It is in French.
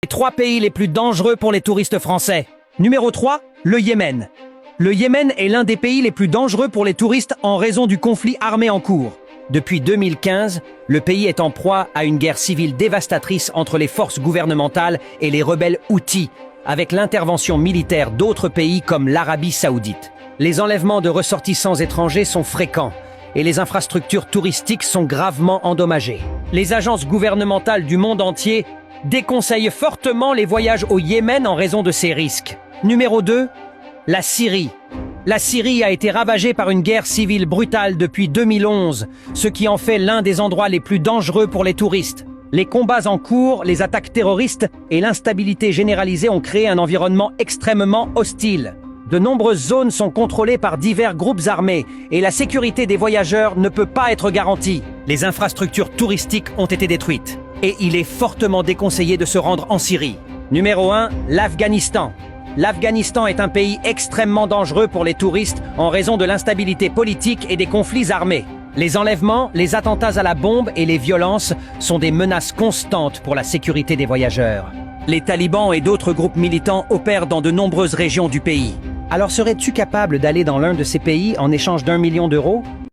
Les 3 pays les plus dangereux pour les touristes français. Numéro 3, le Yémen. Le Yémen est l'un des pays les plus dangereux pour les touristes en raison du conflit armé en cours. Depuis 2015, le pays est en proie à une guerre civile dévastatrice entre les forces gouvernementales et les rebelles Houthis, avec l'intervention militaire d'autres pays comme l'Arabie Saoudite. Les enlèvements de ressortissants étrangers sont fréquents et les infrastructures touristiques sont gravement endommagées. Les agences gouvernementales du monde entier déconseille fortement les voyages au Yémen en raison de ces risques. Numéro 2, la Syrie. La Syrie a été ravagée par une guerre civile brutale depuis 2011, ce qui en fait l'un des endroits les plus dangereux pour les touristes. Les combats en cours, les attaques terroristes et l'instabilité généralisée ont créé un environnement extrêmement hostile. De nombreuses zones sont contrôlées par divers groupes armés et la sécurité des voyageurs ne peut pas être garantie. Les infrastructures touristiques ont été détruites et il est fortement déconseillé de se rendre en Syrie. Numéro 1, l'Afghanistan. L'Afghanistan est un pays extrêmement dangereux pour les touristes en raison de l'instabilité politique et des conflits armés. Les enlèvements, les attentats à la bombe et les violences sont des menaces constantes pour la sécurité des voyageurs. Les talibans et d'autres groupes militants opèrent dans de nombreuses régions du pays. Alors serais-tu capable d'aller dans l'un de ces pays en échange d'1 million d'euros ?